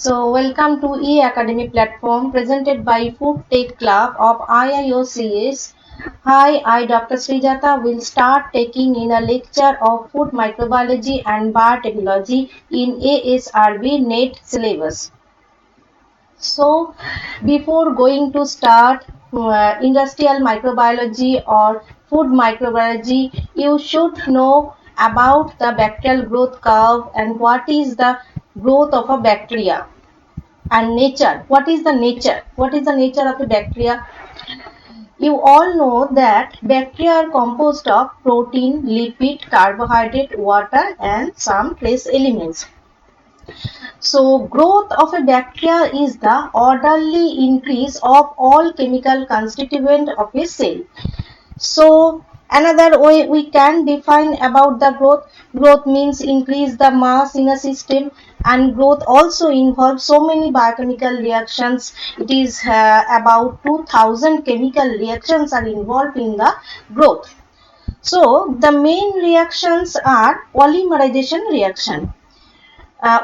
So, welcome to E-Academy platform presented by Food Tech Club of IIOCS. Hi, I Dr. Srijata will start taking in a lecture of food microbiology and biotechnology in ASRB NET syllabus. So, before going to start industrial microbiology or food microbiology, you should know about the bacterial growth curve and what is the growth of a bacteria and nature. What is the nature? What is the nature of a bacteria? You all know that bacteria are composed of protein, lipid, carbohydrate, water and some trace elements. So, growth of a bacteria is the orderly increase of all chemical constituent of a cell. So, another way we can define about the growth. Growth means increase the mass in a system, and growth also involves so many biochemical reactions. It is about 2000 chemical reactions are involved in the growth. So, the main reactions are polymerization reaction.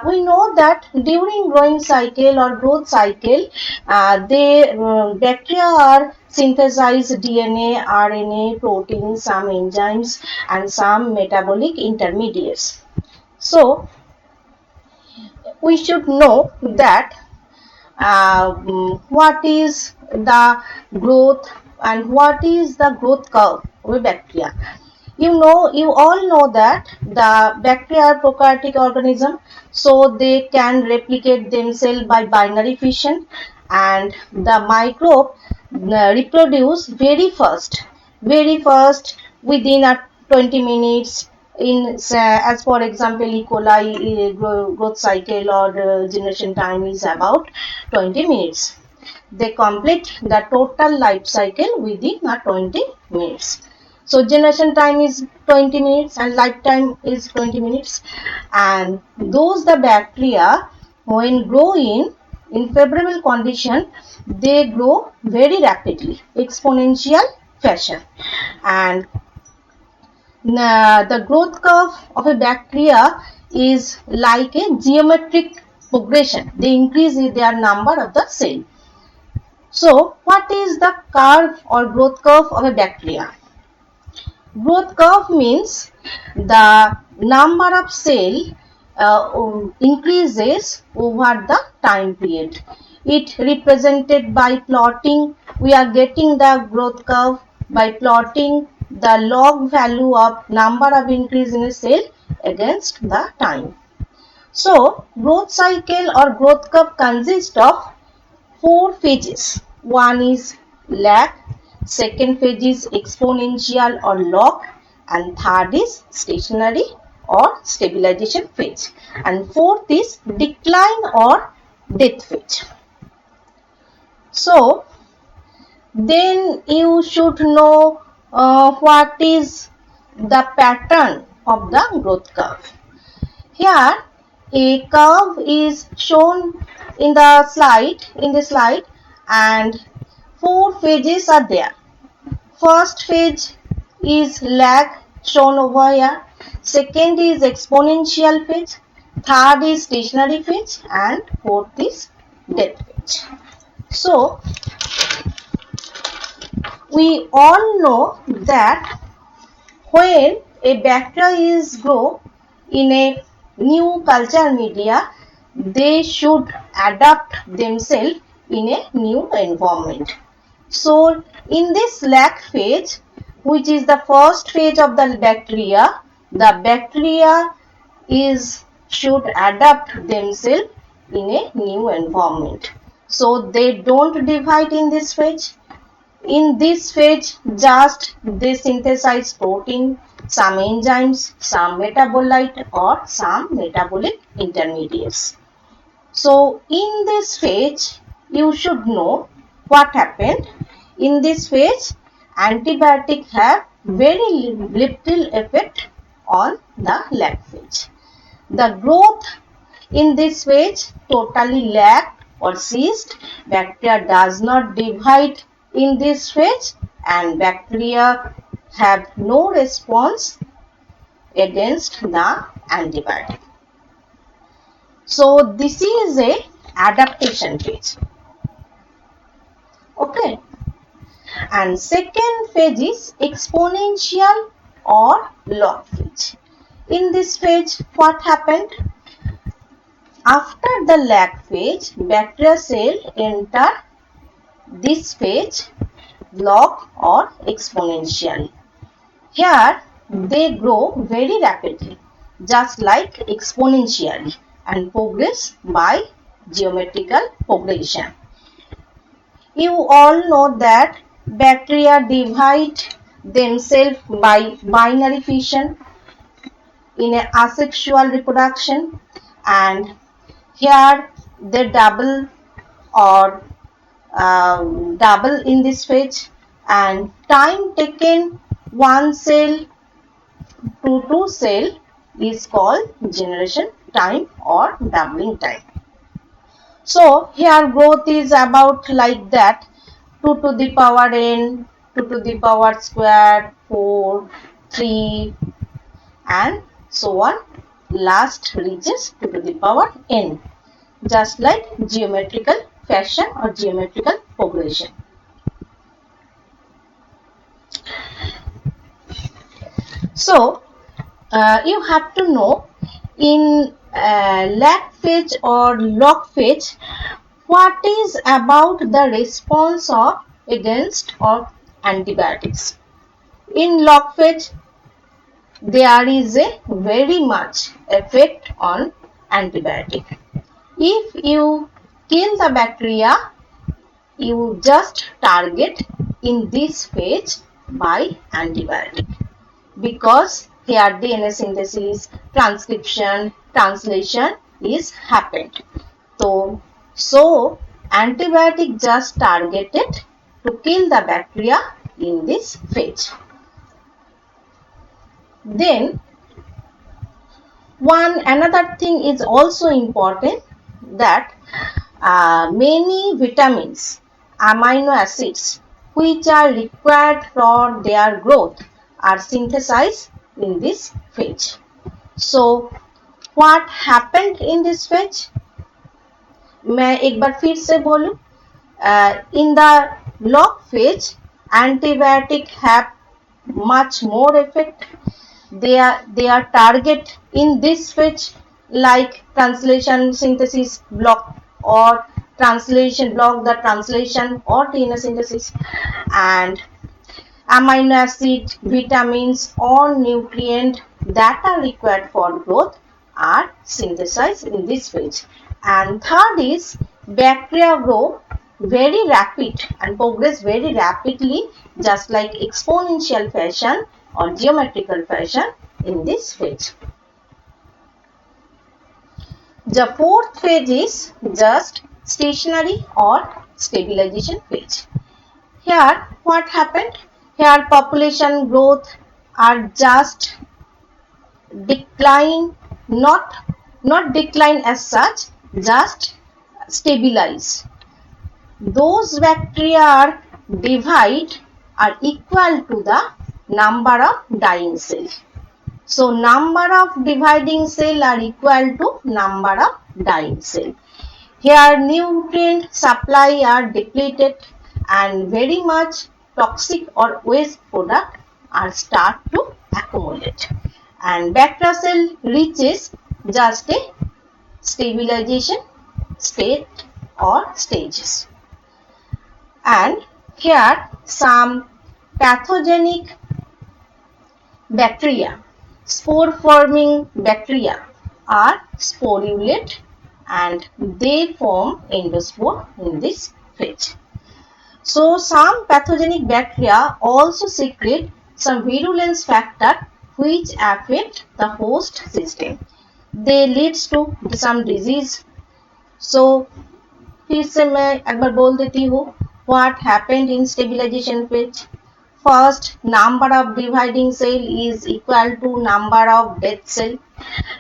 We know that during growing cycle or growth cycle, bacteria are synthesize DNA, RNA, proteins, some enzymes and some metabolic intermediates. So, we should know that what is the growth and what is the growth curve of bacteria. You all know that the bacteria are prokaryotic organism, so they can replicate themselves by binary fission, and the microbe reproduce very first within a 20 minutes in as for example E. coli growth cycle or generation time is about 20 minutes. They complete the total life cycle within a 20 minutes. So, generation time is 20 minutes and lifetime is 20 minutes, and those the bacteria when grow in favorable condition, they grow very rapidly, exponential fashion, and the growth curve of a bacteria is like a geometric progression. They increase their number of the cell. So, what is the curve or growth curve of a bacteria? Growth curve means the number of cell increases over the time period. It represented by plotting. We are getting the growth curve by plotting the log value of number of increase in a cell against the time. So, growth cycle or growth curve consists of 4 phases. One is lag, second phase is exponential or log, and third is stationary or stabilization phase, and fourth is decline or death phase. So, then you should know what is the pattern of the growth curve. Here a curve is shown in the slide and 4 phases are there. First phase is lag shown over here, second is exponential phase, third is stationary phase and fourth is death phase. So, we all know that when a bacteria is grow in a new culture media, they should adapt themselves in a new environment. So, in this lag phase, which is the first phase of the bacteria should adapt themselves in a new environment. So, they don't divide in this phase. In this phase, just they synthesize protein, some enzymes, some metabolite or some metabolic intermediates. So, in this phase, you should know what happened. In this phase, antibiotics have very little effect on the lag phase. The growth in this phase totally lagged or ceased. Bacteria does not divide in this phase and bacteria have no response against the antibiotic. So, this is a adaptation phase. Okay. And second phase is exponential or log phase. In this phase, what happened? After the lag phase, bacterial cell enter this phase, log or exponential. Here they grow very rapidly, just like exponentially, and progress by geometrical progression. You all know that bacteria divide themselves by binary fission in an asexual reproduction, and here they double or double in this phase, and time taken one cell to two cell is called generation time or doubling time. So here growth is about like that, 2 to the power n, 2 to the power square, 4, 3 and so on. Last reaches 2 to the power n, just like geometrical fashion or geometrical progression. So you have to know in lag phase or log phase what is about the response of against or antibiotics. In log phase there is a very much effect on antibiotic. If you kill the bacteria, you just target in this phase by antibiotic, because here DNA synthesis, transcription, translation is happened. So antibiotic just targeted to kill the bacteria in this phase. Then another thing is also important, that many vitamins, amino acids which are required for their growth are synthesized in this phase. So what happened in this phase? मैं एक बार फिर से बोलूं, in the log phase antibiotic have much more effect. They are target in this phase, like translation synthesis block or translation block the translation or DNA synthesis, and amino acid, vitamins or nutrient that are required for growth are synthesized in this phase. And third is bacteria grow very rapid and progress very rapidly, just like exponential fashion or geometrical fashion in this phase. The fourth phase is just stationary or stabilization phase. Here what happened? Here population growth are just decline, not decline as such, just stabilize. Those bacteria are divide are equal to the number of dying cells. So number of dividing cell are equal to number of dying cell. Here nutrient supply are depleted and very much toxic or waste product are start to accumulate, and bacterial cell reaches just a stabilization state or stages. And here some pathogenic bacteria, spore forming bacteria are sporulate and they form endospore in this phase. So some pathogenic bacteria also secrete some virulence factor which affect the host system. They leads to some disease. So फिर से मैं एक बार बोल देती हूँ what happened in stabilization phase. First, number of dividing cell is equal to number of dead cell,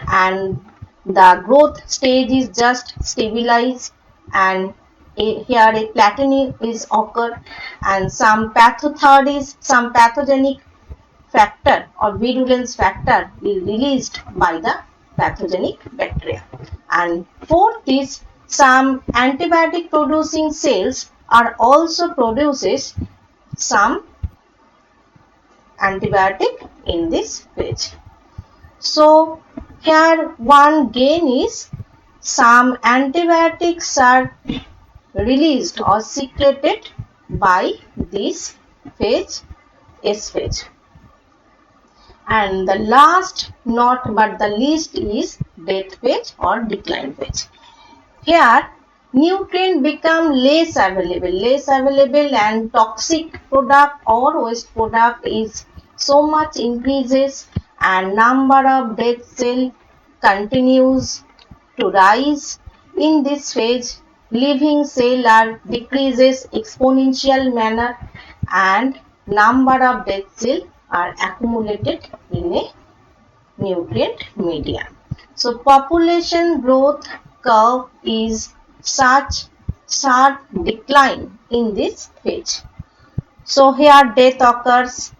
and the growth stage is just stabilize, and here a plateau is occur, and some third is some pathogenic factor or virulence factor is released by the pathogenic bacteria, and fourth is Some antibiotic producing cells are also produces some antibiotic in this phase. So here one gain is some antibiotics are released or secreted by this phase, S phase. And the last not but the least is death phase or decline phase. Here nutrient become less available and toxic product or waste product is so much increases and number of dead cell continues to rise. In this phase, living cell are decreases exponential manner and number of dead cell are accumulated in a nutrient media. So population growth curve is such sharp decline in this phase. So here death occurs.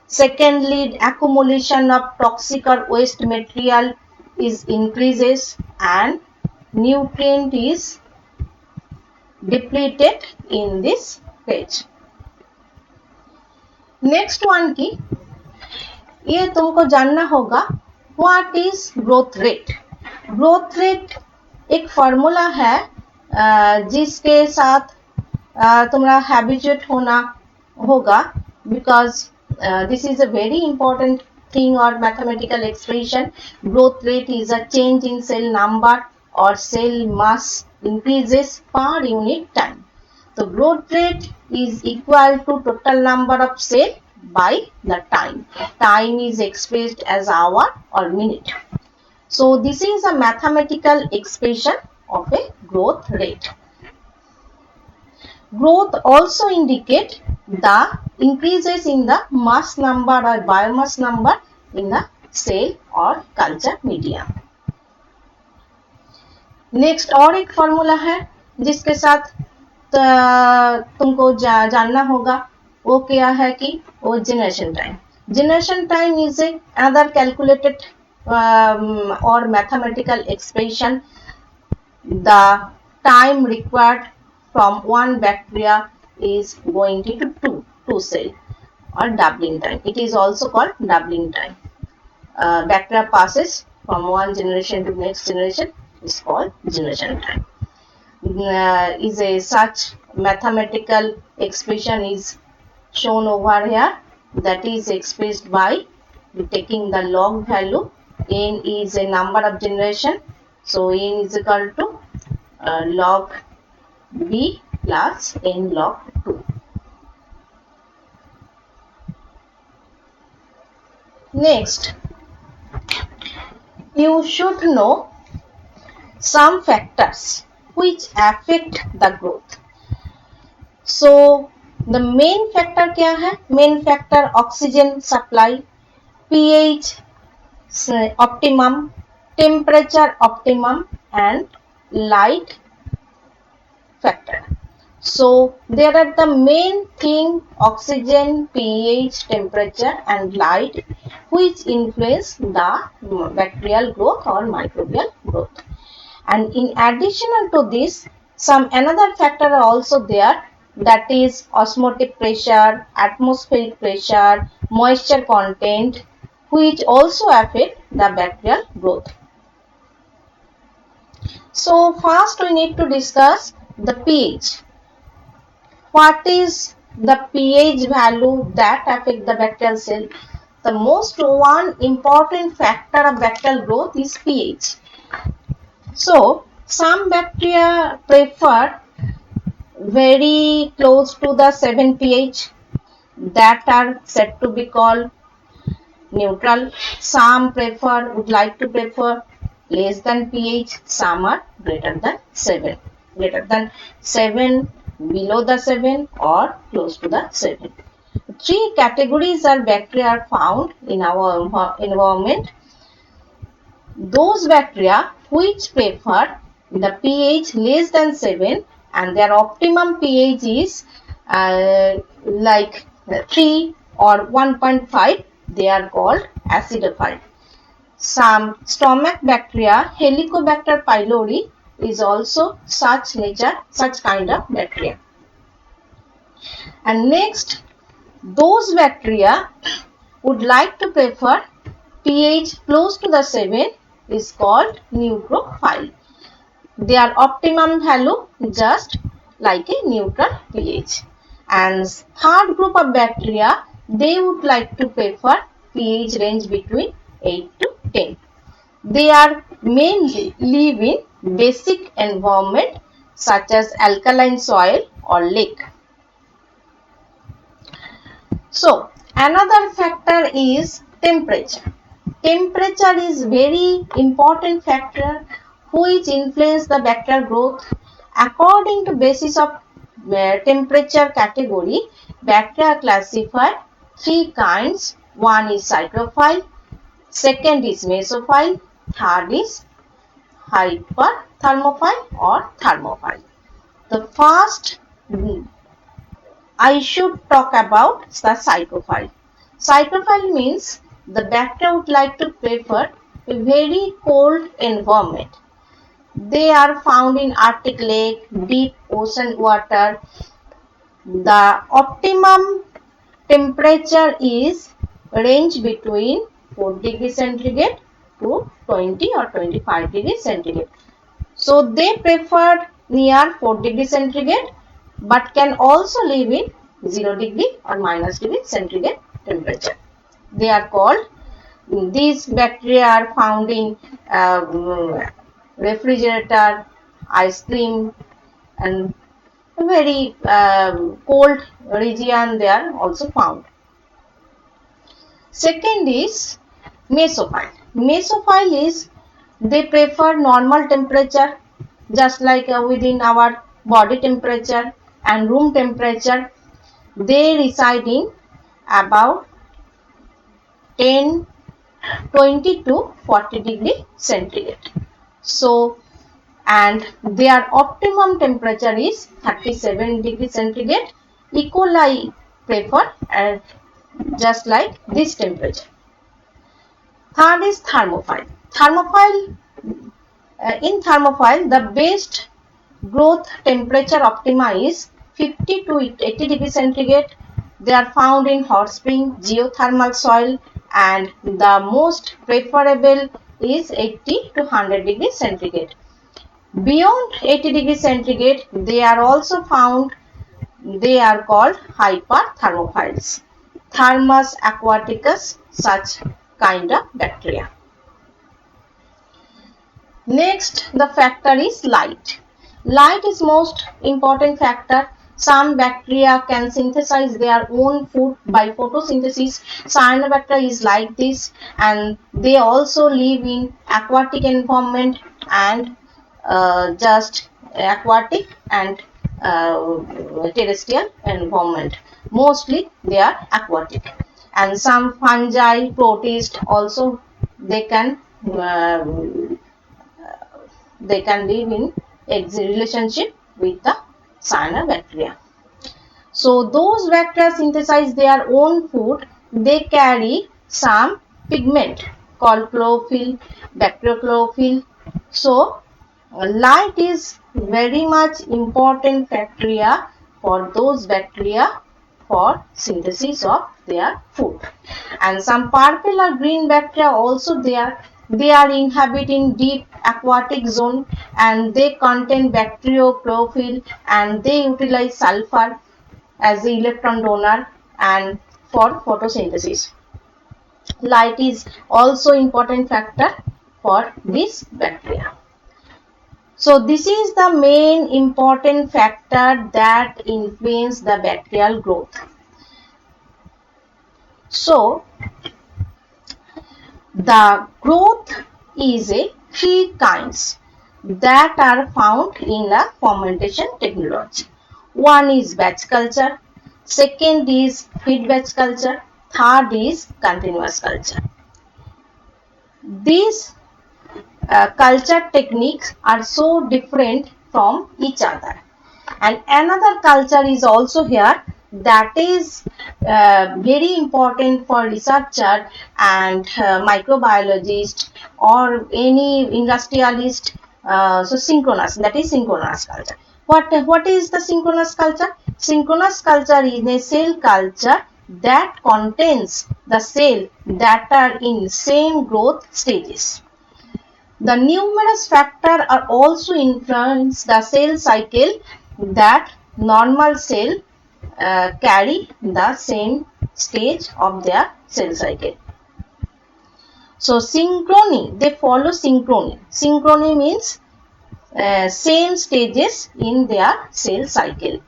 Secondly, accumulation of toxic or waste material is increases and nutrient is depleted in this phase. Next one की ये तुमको जानना होगा what is growth rate. Growth rate एक formula है जिसके साथ तुम्हारा हैबिचुएट होना होगा because this is a very important thing or mathematical expression. Growth rate is a change in cell number or cell mass increases per unit time. The growth rate is equal to total number of cell by the time. Time is expressed as hour or minute. So this is a mathematical expression of a growth rate. Growth also indicate the increases in the mass number or biomass number in the cell or culture media. Next और एक formula है जिसके साथ तुमको जानना होगा वो क्या है कि वो generation time. Generation time is a other calculated और mathematical expression. The time required from one bacteria is going to two cell or doubling time. It is also called doubling time. Bacteria passes from one generation to next generation is called generation time. Is a such mathematical expression is shown over here that is expressed by taking the log value. N is a number of generation, so n is equal to log b plus n log 2. Next, you should know some factors which affect the growth. So the main factor क्या है? Main factor oxygen supply, pH optimum, temperature optimum and light factor. So there are the main thing oxygen, pH, temperature and light which influence the bacterial growth or microbial growth. And in addition to this, some another factor are also there, that is osmotic pressure, atmospheric pressure, moisture content, which also affect the bacterial growth. So first we need to discuss the pH. What is the pH value that affect the bacterial cell? The most one important factor of bacterial growth is pH. So some bacteria prefer very close to the 7 pH, that are said to be called neutral. Some would like to prefer less than pH. Some are greater than 7. Greater than 7, below the 7 or close to the 7. Three categories of bacteria are found in our environment. Those bacteria which prefer the pH less than 7 and their optimum pH is like 3 or 1.5, they are called acidophile. Some stomach bacteria, Helicobacter pylori, is also such kind of bacteria. And next, those bacteria would like to prefer pH close to the 7 is called neutrophile. Their optimum value just like a neutral pH. And third group of bacteria, they would like to prefer pH range between 8 to 10. They are mainly live in basic environment such as alkaline soil or lake. So, another factor is temperature. Temperature is very important factor which influence the bacterial growth. According to basis of temperature category, bacteria are classified three kinds. One is cyclophile, second is mesophile, third is hyperthermophile or thermophile. The first I should talk about the cyclophile. Cyclophile means the bacteria would like to prefer a very cold environment. They are found in Arctic lake, deep ocean water. The optimum temperature is range between 4 degrees centigrade to 20 or 25 degrees centigrade. So they prefer near 4 degrees centigrade but can also live in 0 degree or minus degree centigrade temperature. They are called, these bacteria are found in refrigerator, ice cream, and very cold region they are also found. Second is mesophile. Mesophile is they prefer normal temperature just like within our body temperature and room temperature. They reside in about 10, 20 to 40 degree centigrade. So, and their optimum temperature is 37 degree centigrade. E. coli prefer just like this temperature. Third is thermophile. In thermophile, the best growth temperature optima is 50 to 80 degree centigrade. They are found in hot spring, geothermal soil, and the most preferable is 80 to 100 degree centigrade. Beyond 80 degree centigrade, they are also found, they are called hyperthermophiles. Thermus aquaticus, such kind of bacteria. Next, the factor is light. Light is most important factor. Some bacteria can synthesize their own food by photosynthesis. Cyanobacteria is like this, and they also live in aquatic environment and just aquatic and terrestrial environment. Mostly they are aquatic. And some fungi, protists also they can live in relationship with the cyanobacteria. So those bacteria synthesize their own food. They carry some pigment called chlorophyll, bacteriochlorophyll. So light is very much important bacteria for those bacteria for synthesis of their food. And some purple or green bacteria also there. They are inhabiting deep aquatic zone and they contain bacteriochlorophyll and they utilize sulfur as the electron donor and for photosynthesis. Light is also important factor for this bacteria. So this is the main important factor that influence the bacterial growth. So the growth is a three kinds that are found in a fermentation technology. One is batch culture, second is feed batch culture, third is continuous culture. These culture techniques are so different from each other. And another culture is also here that is very important for researcher and microbiologist or any industrialist. so synchronous, that is synchronous culture. What is the synchronous culture? Synchronous culture is a cell culture that contains the cell that are in same growth stages. The numerous factors are also influence the cell cycle that normal cell carry the same stage of their cell cycle. So synchrony, they follow synchrony. Synchrony means same stages in their cell cycle.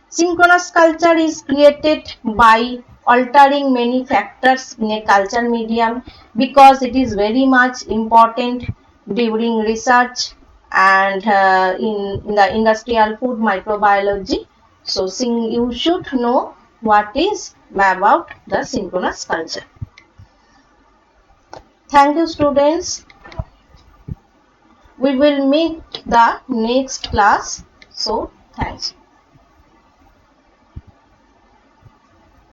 Synchronous culture is created by altering many factors in a culture medium because it is very much important during research and in the industrial food microbiology. So you should know what is about the synchronous culture. Thank you, students. We will meet the next class. So thanks.